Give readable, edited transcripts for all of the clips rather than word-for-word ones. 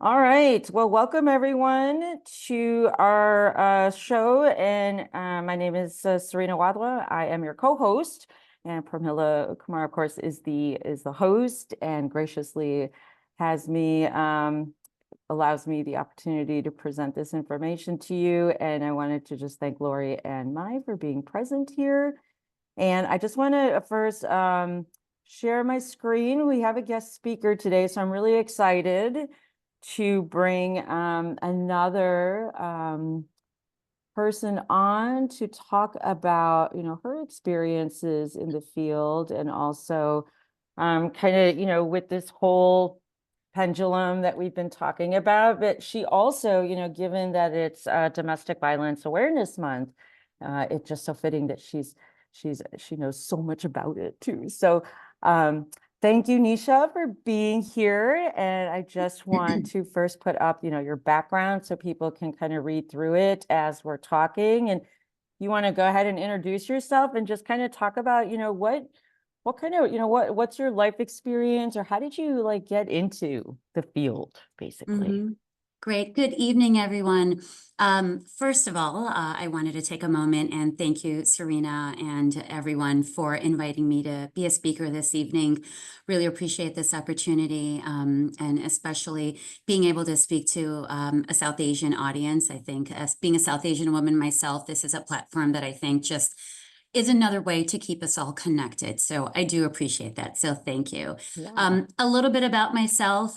All right. Well, welcome everyone to our show. And my name is Serena Wadhwa. I am your co-host, and Pramila Kumar, of course, is the host, and graciously has me allows me the opportunity to present this information to you. And I wanted to just thank Lori and Mai for being present here. And I just want to first share my screen. We have a guest speaker today, so I'm really excited to bring another person on to talk about, her experiences in the field, and also kind of, with this whole pendulum that we've been talking about. But she also, given that it's Domestic Violence Awareness Month, it's just so fitting that she knows so much about it too. So thank you, Nisha, for being here. And I just want to first put up, your background so people can kind of read through it as we're talking. And you want to go ahead and introduce yourself and just kind of talk about, what kind of, what's your life experience, or how did you like get into the field, basically? Great. Good evening, everyone. First of all, I wanted to take a moment and thank you, Serena, and everyone for inviting me to be a speaker this evening. Really appreciate this opportunity, and especially being able to speak to a South Asian audience. I think as being a South Asian woman myself, this is a platform that I think just is another way to keep us all connected. So I do appreciate that. So thank you. Yeah. A little bit about myself.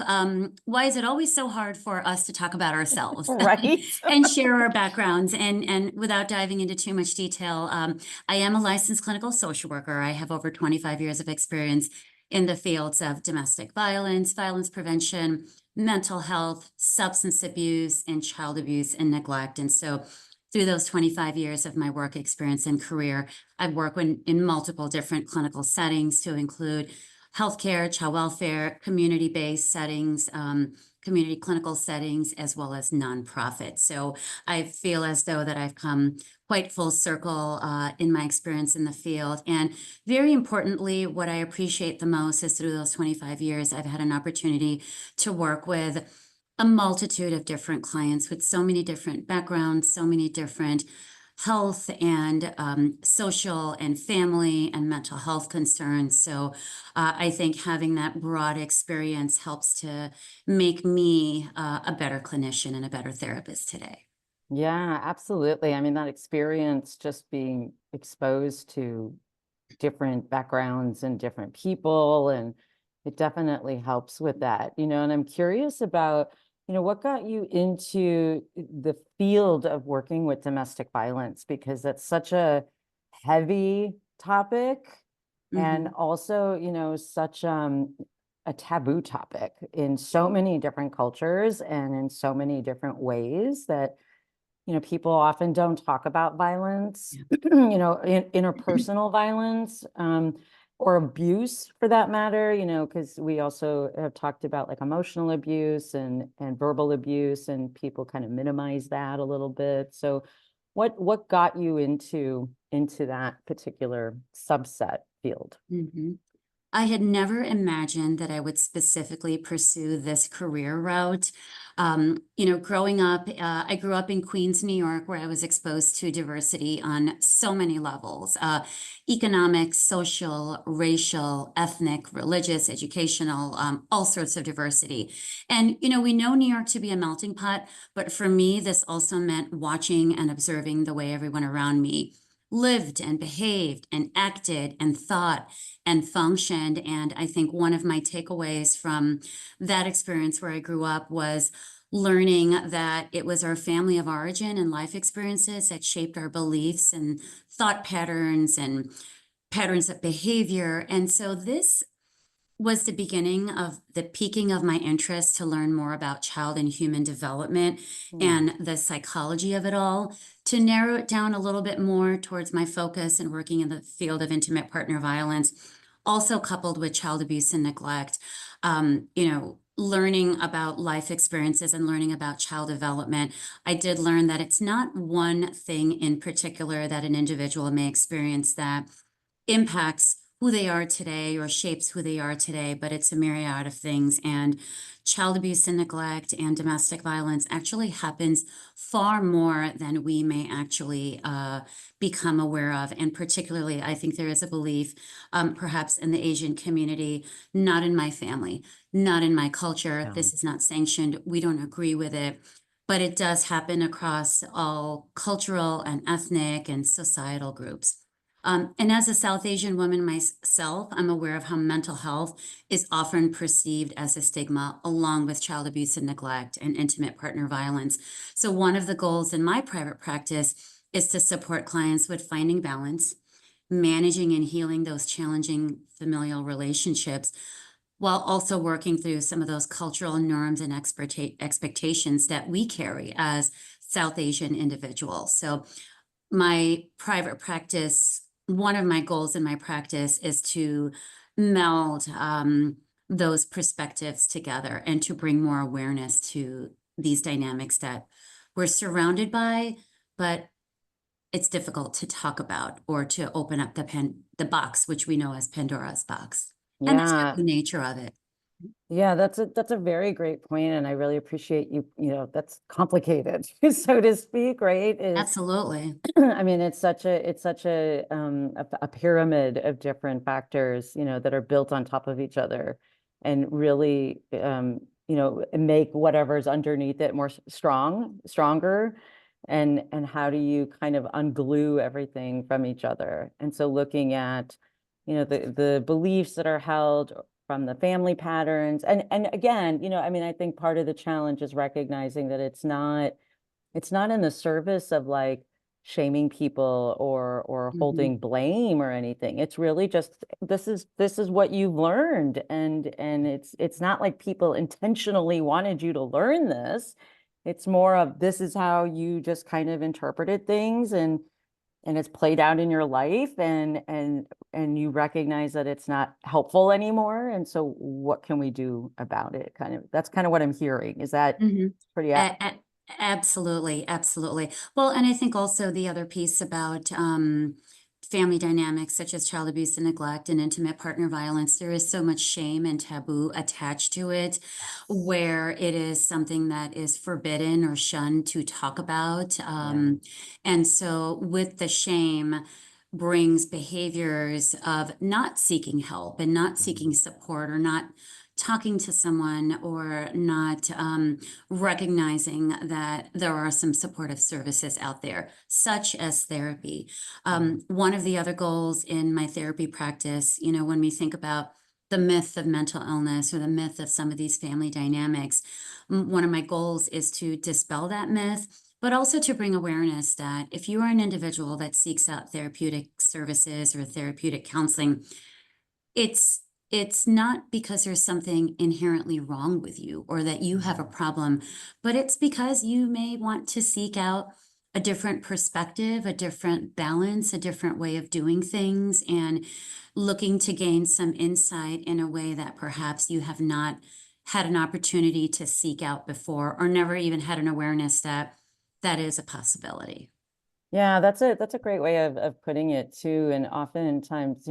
Why is it always so hard for us to talk about ourselves Right. and share our backgrounds? And without diving into too much detail, I am a licensed clinical social worker. I have over 25 years of experience in the fields of domestic violence, violence prevention, mental health, substance abuse, and child abuse and neglect. And so through those 25 years of my work experience and career, I've worked in multiple different clinical settings to include healthcare, child welfare, community-based settings, community clinical settings, as well as nonprofit. So I feel as though that I've come quite full circle in my experience in the field. And very importantly, what I appreciate the most is through those 25 years, I've had an opportunity to work with a multitude of different clients with so many different backgrounds, so many different health and social and family and mental health concerns. So I think having that broad experience helps to make me a better clinician and a better therapist today. Yeah, absolutely. I mean, that experience, just being exposed to different backgrounds and different people, and it definitely helps with that, and I'm curious about, what got you into the field of working with domestic violence, because that's such a heavy topic, and also, such a taboo topic in so many different cultures and in so many different ways that people often don't talk about violence, interpersonal violence, or abuse for that matter, because we also have talked about like emotional abuse and verbal abuse, and people kind of minimize that a little bit. So what got you into that particular subset field? I had never imagined that I would specifically pursue this career route. Growing up, I grew up in Queens, New York, where I was exposed to diversity on so many levels, economic, social, racial, ethnic, religious, educational, all sorts of diversity. And, we know New York to be a melting pot, but for me, this also meant watching and observing the way everyone around me lived and behaved and acted and thought and functioned. And I think one of my takeaways from that experience where I grew up was learning that it was our family of origin and life experiences that shaped our beliefs and thought patterns and patterns of behavior. And so this was the beginning of the peaking of my interest to learn more about child and human development and the psychology of it all, to narrow it down a little bit more towards my focus and working in the field of intimate partner violence, also coupled with child abuse and neglect. Learning about life experiences and learning about child development, I did learn that it's not one thing in particular that an individual may experience that impacts who they are today or shapes who they are today, but it's a myriad of things. And child abuse and neglect and domestic violence actually happens far more than we may actually become aware of. And particularly, I think there is a belief, perhaps in the Asian community, not in my family, not in my culture. Yeah. This is not sanctioned. We don't agree with it. But it does happen across all cultural and ethnic and societal groups. And as a South Asian woman myself, I'm aware of how mental health is often perceived as a stigma, along with child abuse and neglect and intimate partner violence. So, one of the goals in my private practice is to support clients with finding balance, managing and healing those challenging familial relationships, while also working through some of those cultural norms and expectations that we carry as South Asian individuals. So, my private practice, one of my goals in my practice is to meld those perspectives together and to bring more awareness to these dynamics that we're surrounded by, but it's difficult to talk about or to open up the box, which we know as Pandora's box. And that's just Yeah. the nature of it. Yeah, that's a very great point, and I really appreciate you, that's complicated, so to speak, right? Absolutely. I mean, it's such a pyramid of different factors, that are built on top of each other and really, make whatever's underneath it more stronger. And how do you kind of unglue everything from each other? And so looking at, the beliefs that are held from the family patterns. And again, I mean, I think part of the challenge is recognizing that it's not in the service of like shaming people or Mhm. holding blame or anything. It's really just this is what you've learned, and it's not like people intentionally wanted you to learn this. It's more of this is how you just kind of interpreted things, and it's played out in your life, and you recognize that it's not helpful anymore, and so what can we do about it? Kind of, that's kind of what I'm hearing. Is that Mhm. pretty Absolutely, absolutely. Well, and I think also the other piece about family dynamics, such as child abuse and neglect and intimate partner violence, there is so much shame and taboo attached to it, yes. where it is something that is forbidden or shunned to talk about. Yeah. And so, with the shame, brings behaviors of not seeking help and not seeking Mhm. support or not talking to someone or not recognizing that there are some supportive services out there, such as therapy. Yeah. One of the other goals in my therapy practice, when we think about the myth of mental illness or the myth of some of these family dynamics, one of my goals is to dispel that myth, but also to bring awareness that if you are an individual that seeks out therapeutic services or therapeutic counseling, it's it's not because there's something inherently wrong with you or that you have a Mhm. problem, but it's because you may want to seek out a different perspective, a different balance, a different way of doing things, and looking to gain some insight in a way that perhaps you have not had an opportunity to seek out before or never even had an awareness that that is a possibility. Yeah, that's a great way of putting it too. And oftentimes,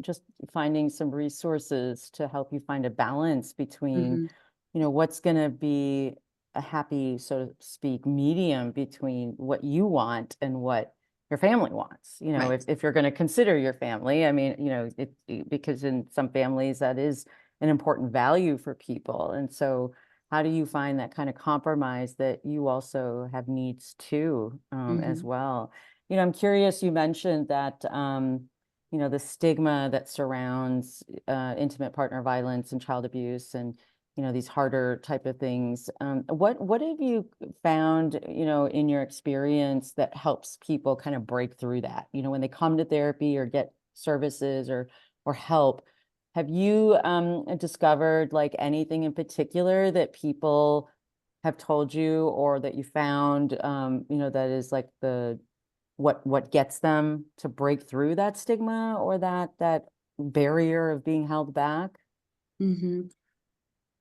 just finding some resources to help you find a balance between, Hmm. what's going to be a happy, so to speak, medium between what you want and what your family wants. Right. If you're going to consider your family, I mean, because in some families that is an important value for people. And so how do you find that kind of compromise that you also have needs too, as Hmm. well? I'm curious, you mentioned that, the stigma that surrounds intimate partner violence and child abuse and, these harder type of things. What have you found, in your experience that helps people kind of break through that, when they come to therapy or get services or help? Have you discovered like anything in particular that people have told you or that you found, that is like what gets them to break through that stigma or that barrier of being held back? Hmm.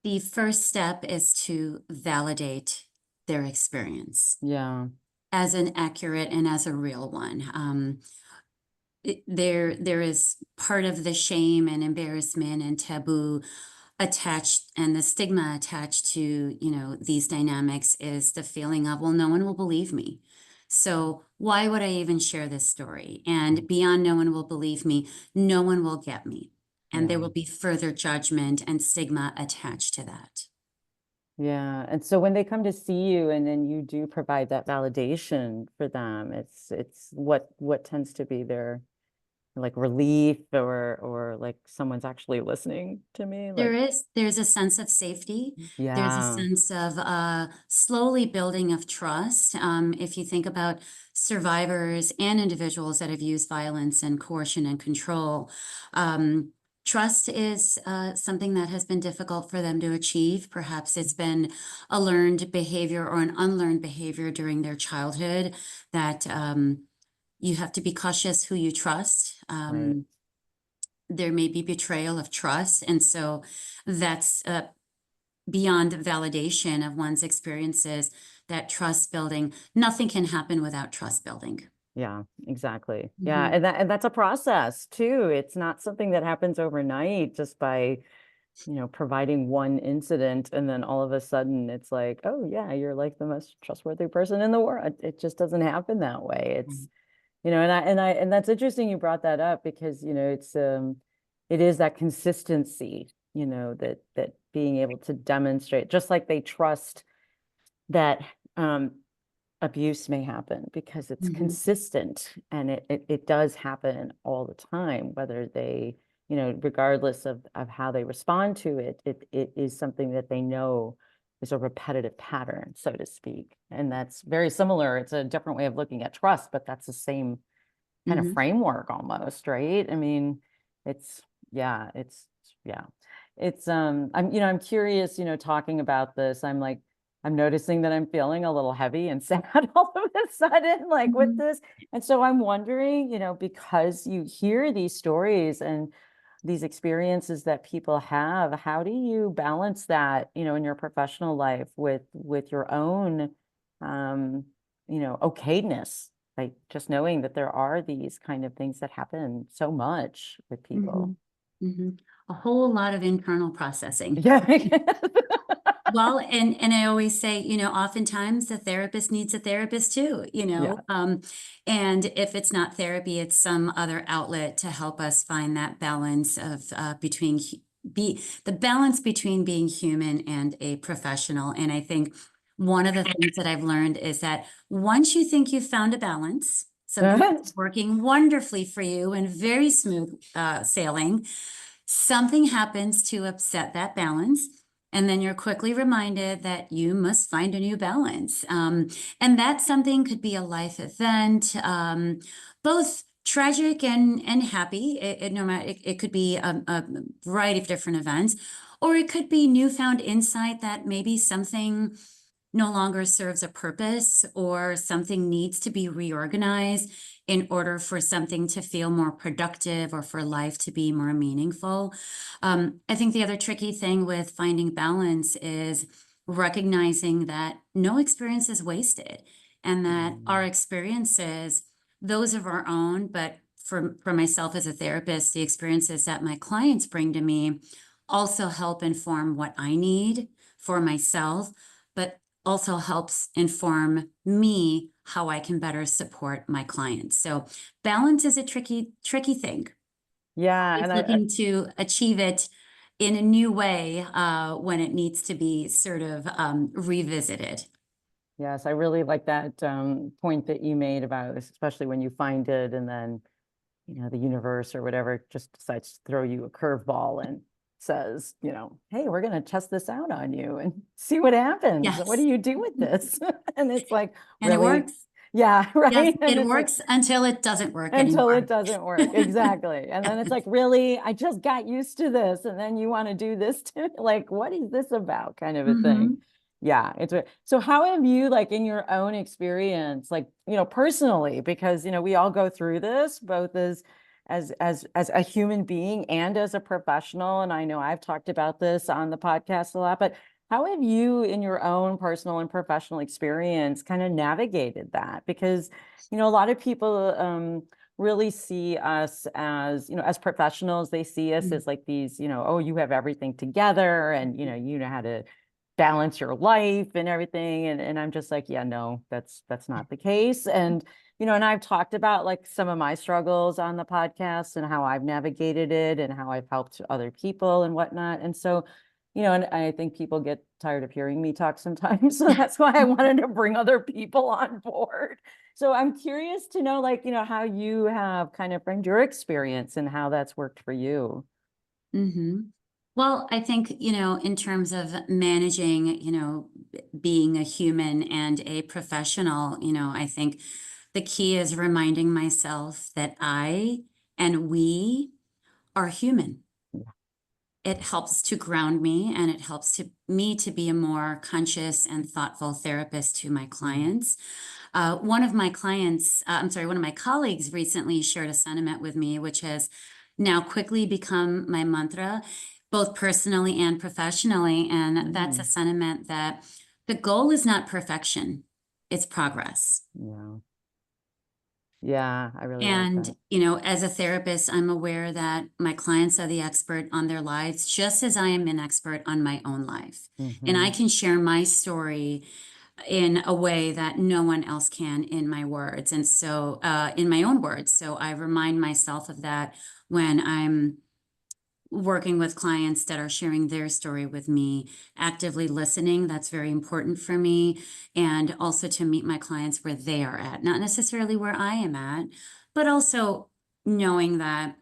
The first step is to validate their experience Yeah. as an accurate and as a real one. there is part of the shame and embarrassment and taboo attached, and the stigma attached to, these dynamics is the feeling of, well, no one will believe me. So why would I even share this story? And beyond no one will believe me, no one will get me. And there Yeah. will be further judgment and stigma attached to that. Yeah. And so when they come to see you and then you do provide that validation for them, it's what tends to be their like relief or like someone's actually listening to me. Like, There's a sense of safety. There's a yeah, sense of slowly building of trust. If you think about survivors and individuals that have used violence and coercion and control, trust is something that has been difficult for them to achieve. Perhaps it's been a learned behavior or an unlearned behavior during their childhood that you have to be cautious who you trust. right. There may be betrayal of trust. And so that's beyond validation of one's experiences, that trust building. Nothing can happen without trust building. Yeah, exactly. Yeah. Mhm. And that's a process too. It's not something that happens overnight just by, providing one incident and then all of a sudden it's like, oh yeah, you're like the most trustworthy person in the world. It just doesn't happen that way. It's, and that's interesting you brought that up because, it is that consistency, that being able to demonstrate, just like they trust that abuse may happen because it's Mhm. consistent and it does happen all the time, whether they, regardless of how they respond to it, it is something that they know is a repetitive pattern, so to speak. And that's very similar. It's a different way of looking at trust, but that's the same kind of Mhm. framework almost, right? I mean, it's yeah, yeah. I'm curious, talking about this. I'm noticing that I'm feeling a little heavy and sad all of a sudden, like with Mhm. this. And so I'm wondering, because you hear these stories and these experiences that people have, how do you balance that, in your professional life with your own okayness, like just knowing that there are these kind of things that happen so much with people. Mhm. Mhm. A whole lot of internal processing. Yeah. Well, and I always say, oftentimes the therapist needs a therapist too, Yeah. and if it's not therapy, it's some other outlet to help us find that balance of the balance between being human and a professional. And I think one of the things that I've learned is that once you think you've found a balance, something that's working wonderfully for you and very smooth sailing, something happens to upset that balance. And then you're quickly reminded that you must find a new balance. And that something could be a life event, both tragic and happy. No matter, it could be a variety of different events, or it could be newfound insight that maybe something no longer serves a purpose or something needs to be reorganized in order for something to feel more productive or for life to be more meaningful. I think the other tricky thing with finding balance is recognizing that no experience is wasted and that our experiences, those of our own, but for myself as a therapist, the experiences that my clients bring to me also help inform what I need for myself, but also helps inform me how I can better support my clients. So balance is a tricky thing. Yeah. It's And looking to achieve it in a new way when it needs to be sort of revisited. yes, I really like that point that you made about, especially when you find it and then, the universe or whatever just decides to throw you a curveball and says, hey, we're going to test this out on you and see what happens. What do Yes. you do with this? And it's like, And it really? works. Yeah, Yes, right. And it it's like, works until it doesn't work until it anymore. doesn't work. Exactly. And then it's like, really, I just got used to this. And then you want to do this to like, what is this about? Kind of a thing. Mhm. Yeah. So how have you like in your own experience, like, personally, because, we all go through this both as a human being and as a professional. And I know I've talked about this on the podcast a lot, but how have you in your own personal and professional experience kind of navigated that? Because, a lot of people really see us as, as professionals. They see us Mhm. as like these, oh, you have everything together and, you know how to balance your life and everything. And I'm just like, yeah, no, that's not the case. And, and I've talked about like some of my struggles on the podcast and how I've navigated it and how I've helped other people and whatnot. And so, and I think people get tired of hearing me talk sometimes. So that's why I wanted to bring other people on board. So I'm curious to know, like, how you have kind of framed your experience and how that's worked for you. Mm-hmm. Well, I think, in terms of managing, being a human and a professional, I think the key is reminding myself that I and we are human. It helps to ground me and it helps to me to be a more conscious and thoughtful therapist to my Mm, clients. One of my colleagues recently shared a sentiment with me, which has now quickly become my mantra, both personally and professionally. And that's a mm, sentiment that the goal is not perfection, it's progress. yeah. Yeah, I really like And, that. as a therapist, I'm aware that my clients are the expert on their lives, just as I am an expert on my own life. And I Hmm. can share my story in a way that no one else can in my words. And so, in my own words. So I remind myself of that when I'm working with clients that are sharing their story with me, actively listening. That's very important for me. And also to meet my clients where they are at, not necessarily where I am at, but also knowing that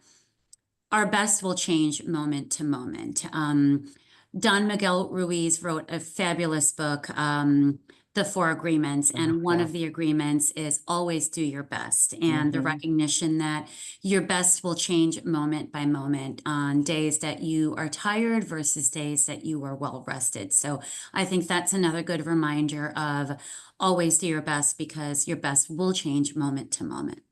our best will change moment to moment. Don Miguel Ruiz wrote a fabulous book, The Four Agreements. Oh, And one of yes. the agreements is always do your best. And the Hmm. recognition that your best will change moment by moment on days that you are tired versus days that you are well rested. So I think that's another good reminder of always do your best because your best will change moment to moment.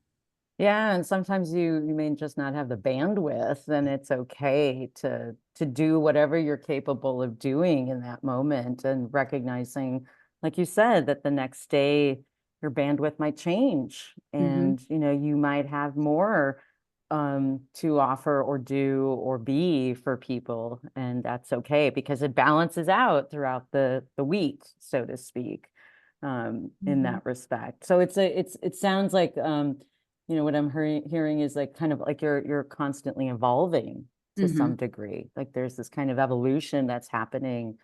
Yeah, and sometimes you may just not have the bandwidth, and it's okay to do whatever you're capable of doing in that moment and recognizing, like you said, that the next day your bandwidth might change Hmm. and you might have more to offer or do or be for people, and that's okay because it balances out throughout the week, so to speak, in Hmm. that respect. So it sounds like what I'm hearing is like kind of like you're constantly evolving to some Hmm. degree. Like there's this kind of evolution that's happening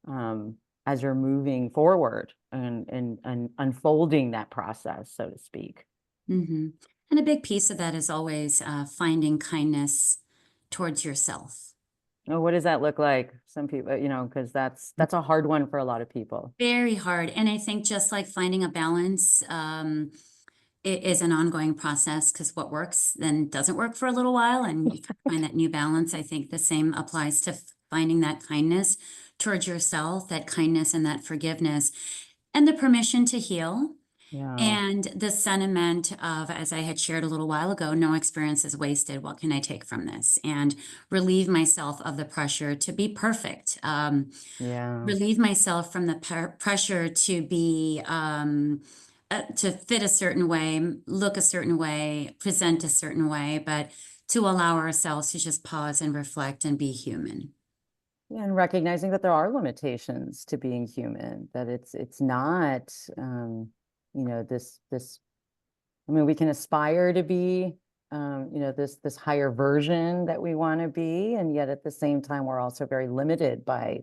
um, as you're moving forward and unfolding that process, so to speak. Hmm. And a big piece of that is always finding kindness towards yourself. Oh, what does that look like? Some people, because that's a hard one for a lot of people. Very hard. And I think just like finding a balance, it is an ongoing process because what works then doesn't work for a little while and you find that new balance. I think the same applies to finding that kindness towards yourself, that kindness and that forgiveness and the permission to heal. Yeah, And the sentiment of, as I had shared a little while ago, no experience is wasted. What can I take from this? And relieve myself of the pressure to be perfect. yeah. Relieve myself from the pressure to be, to fit a certain way, look a certain way, present a certain way, but to allow ourselves to just pause and reflect and be human. Yeah, and recognizing that there are limitations to being human, that it's not this I mean, we can aspire to be, this higher version that we want to be, and yet at the same time, we're also very limited by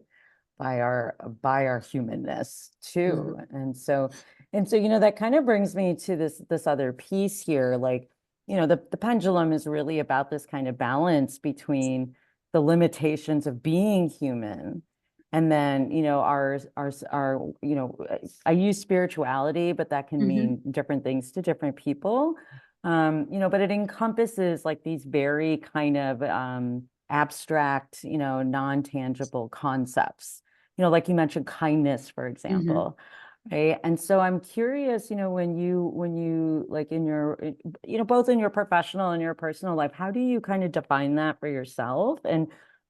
our humanness too. Mhm. And so, that kind of brings me to this other piece here. Like, the pendulum is really about this kind of balance between the limitations of being human and then I use spirituality, but that can Mhm. mean different things to different people. But it encompasses like these very kind of abstract, non-tangible concepts, like you mentioned, kindness, for Mhm. example. Right. And so I'm curious, when you like in your, both in your professional and your personal life, how do you kind of define that for yourself? And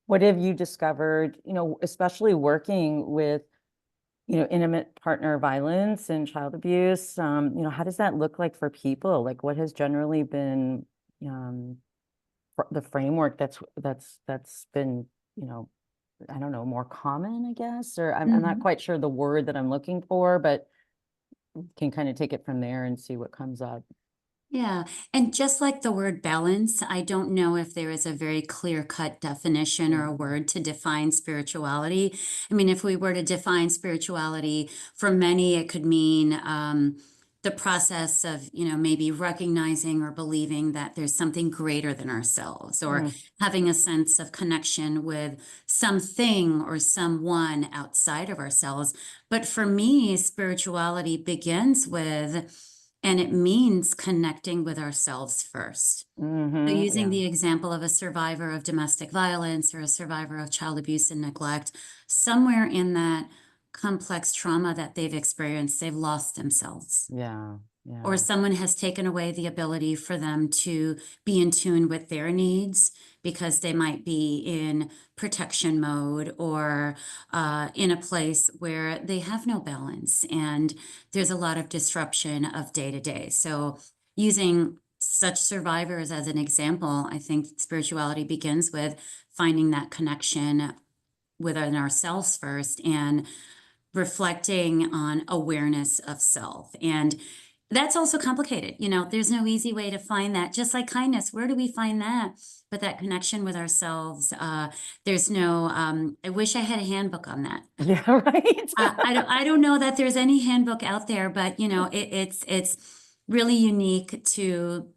what have you discovered, especially working with, intimate partner violence and child abuse, how does that look like for people? Like what has generally been, um, the framework that's been, I don't know, more common, I guess, or I'm not Mhm. quite sure the word that I'm looking for, but can kind of take it from there and see what comes up. Yeah, and just like the word balance, I don't know if there is a very clear-cut definition or a Mhm. word to define spirituality. I mean, if we were to define spirituality, for many, it could mean the process of, maybe recognizing or believing that there's something greater than ourselves, or Mm, having a sense of connection with something or someone outside of ourselves. But for me, spirituality begins with, and it means connecting with ourselves first. So using yeah. the example of a survivor of domestic violence or a survivor of child abuse and neglect, somewhere in that complex trauma that they've experienced, they've lost themselves, Yeah. or Yeah. someone has taken away the ability for them to be in tune with their needs because they might be in protection mode, or in a place where they have no balance and there's a lot of disruption of day to day. So, using such survivors as an example, I think spirituality begins with finding that connection within ourselves first, and reflecting on awareness of self. And that's also complicated. There's no easy way to find that. Just like kindness, where do we find that? But that connection with ourselves, there's no, I wish I had a handbook on that. Yeah, right. I don't know that there's any handbook out there, but it's really unique to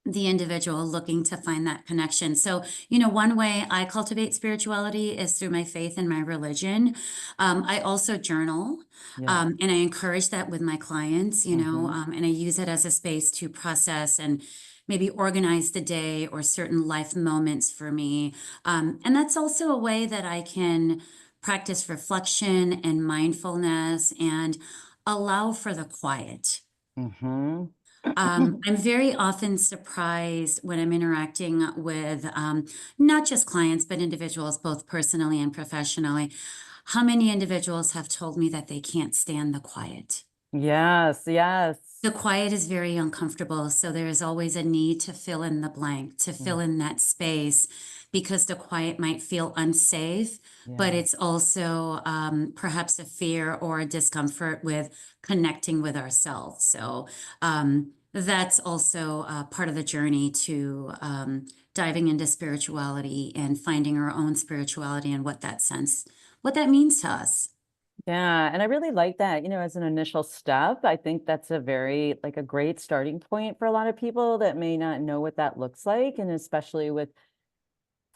the individual looking to find that connection. So, one way I cultivate spirituality is through my faith and my religion. I also journal, Yeah. and I encourage that with my clients, Hmm. and I use it as a space to process and maybe organize the day or certain life moments for me. And that's also a way that I can practice reflection and mindfulness and allow for the quiet. Hmm. I'm very often surprised when I'm interacting with not just clients, but individuals, both personally and professionally, how many individuals have told me that they can't stand the quiet. Yes, yes. The quiet is very uncomfortable, so there is always a need to fill in the blank, to fill Mm, in that space, because the quiet might feel unsafe, but yeah. it's also perhaps a fear or a discomfort with connecting with ourselves. So that's also part of the journey to diving into spirituality and finding our own spirituality and what that means to us. Yeah, and I really like that, as an initial step. I think that's a great starting point for a lot of people that may not know what that looks like, and especially with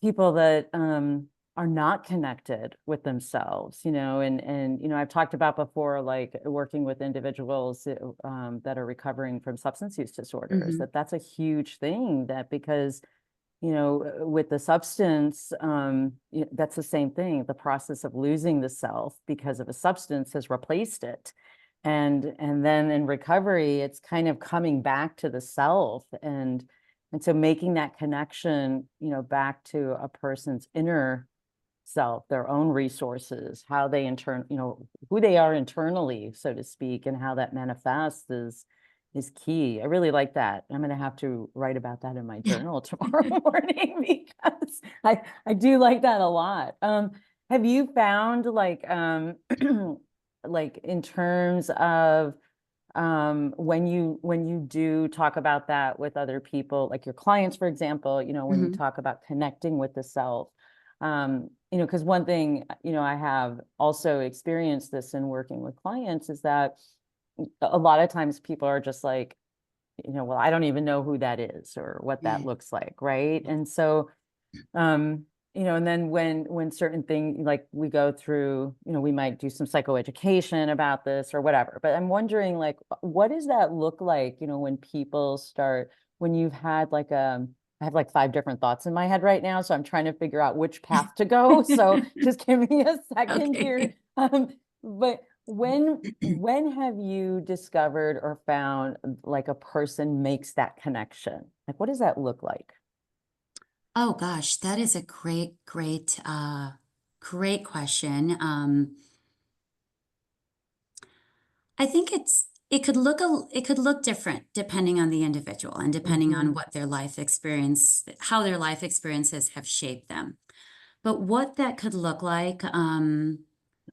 people that are not connected with themselves, and I've talked about before, like working with individuals that are recovering from substance use disorders, Hmm. that's a huge thing, that because with the substance, that's the same thing. The process of losing the self because of a substance has replaced it. And then in recovery, it's kind of coming back to the self. And so making that connection, back to a person's inner self, their own resources, how they who they are internally, so to speak, and how that manifests is key. I really like that. I'm going to have to write about that in my journal tomorrow morning because I do like that a lot. Have you found like in terms of when you do talk about that with other people, like your clients, for example, when you Hmm. talk about connecting with the self, because one thing, I have also experienced this in working with clients is that a lot of times people are just like, well, I don't even know who that is or what that Yeah. looks like, right? And so um and then when certain things, like we go through, we might do some psychoeducation about this or whatever, but I'm wondering, like, what does that look like, when people start, when you've had I have like five different thoughts in my head right now, so I'm trying to figure out which path to go, so just give me a second here. Okay. But when have you discovered or found like a person makes that connection? Like, what does that look like? Oh gosh, that is a great, great, great question. I think it could look different depending on the individual and depending on what their life experience, how their life experiences have shaped them. But what that could look like,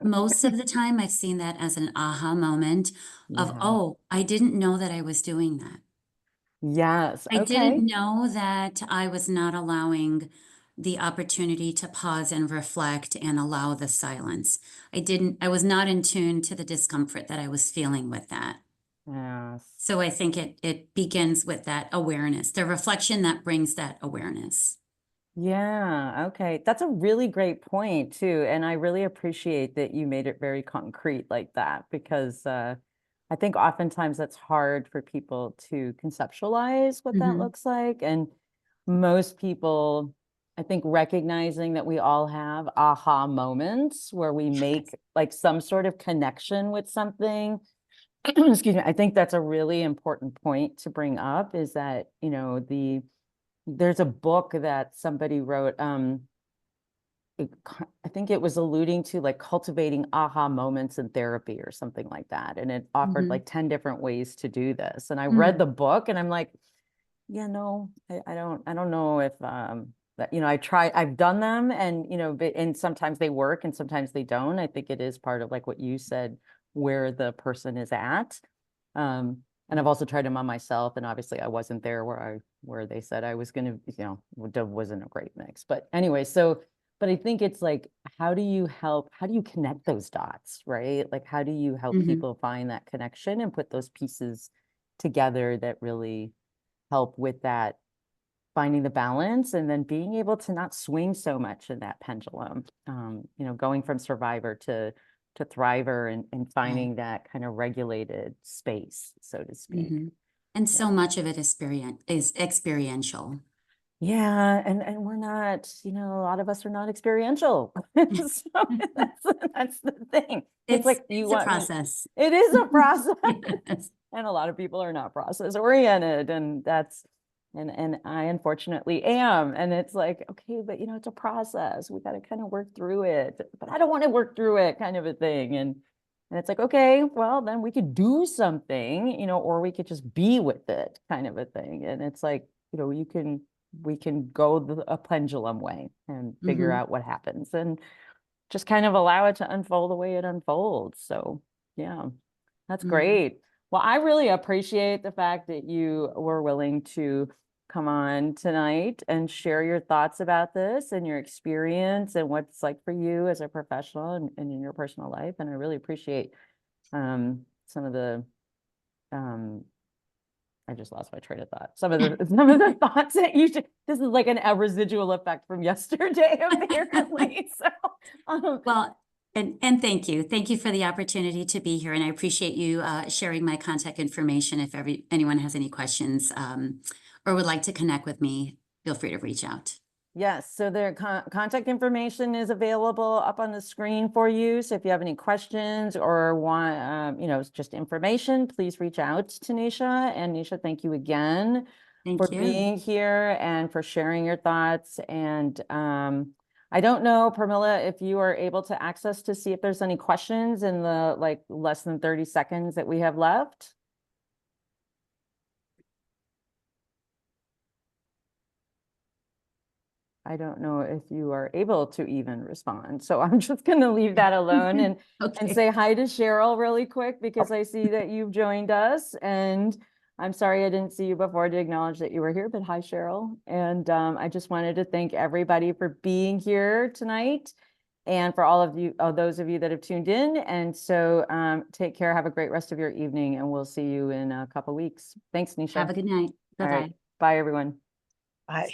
most of the time I've seen that as an aha moment of, Yeah. oh, I didn't know that I was doing that. Yes. I Okay. didn't know that I was not allowing the opportunity to pause and reflect and allow the silence. I was not in tune to the discomfort that I was feeling with that. Yes. So I think it begins with that awareness, the reflection that brings that awareness. Yeah, okay. That's a really great point too. And I really appreciate that you made it very concrete like that because I think oftentimes that's hard for people to conceptualize what that Hmm. looks like. And most people, I think, recognizing that we all have aha moments where we make like some sort of connection with something. Excuse me. I think that's a really important point to bring up is that, there's a book that somebody wrote, I think it was alluding to like cultivating aha moments in therapy or something like that. And it offered Hmm. like 10 different ways to do this. And I read Mm. the book and I'm like, yeah, no, I don't know if that, I've done them and and sometimes they work and sometimes they don't. I think it is part of like what you said, where the person is at. And I've also tried them on myself, and obviously I wasn't there where they said I was gonna, wasn't a great mix. But anyway, but I think it's like, how do you connect those dots, right? Like, how do you help Hmm. people find that connection and put those pieces together that really help with that finding the balance and then being able to not swing so much in that pendulum, going from survivor to thriver and Right. finding that kind of regulated space, so to speak. Hmm. And Yeah. so much of it is experiential. Yeah, and we're not, a lot of us are not experiential. So that's the thing. It's like you It's a want me, process. it is a process. Yes. And a lot of people are not process oriented, and and I unfortunately am. And it's like, okay, but it's a process. We got to kind of work through it. But I don't want to work through it, kind of a thing. And it's like, okay, well, then we could do something, or we could just be with it, kind of a thing. And it's like, we can go a pendulum way and figure Hmm. out what happens and just kind of allow it to unfold the way it unfolds. So, yeah, that's Hmm. great. Well, I really appreciate the fact that you were willing to come on tonight and share your thoughts about this and your experience and what it's like for you as a professional and in your personal life. And I really appreciate some of the um, I just lost my train of thought. Some of the thoughts that you should. This is like a residual effect from yesterday, apparently. So, um, Well, and thank you. Thank you for the opportunity to be here. And I appreciate you sharing my contact information. If anyone has any questions or would like to connect with me, feel free to reach out. yes, so their contact information is available up on the screen for you. So if you have any questions or want, just information, please reach out to Nisha. And Nisha, thank you again for Thank you. being here and for sharing your thoughts. And I don't know, Pramila, if you are able to access to see if there's any questions in the like less than 30 seconds that we have left. I don't know if you are able to even respond. So I'm just going to leave that alone and Okay. say hi to Cheryl really quick because I see that you've joined us. And I'm sorry I didn't see you before to acknowledge that you were here, but hi, Cheryl. And I just wanted to thank everybody for being here tonight and for all of you, those of you that have tuned in. And so take care. Have a great rest of your evening, and we'll see you in a couple weeks. Thanks, Have Nisha. a good night. All right. Bye-bye. Bye, everyone. Bye.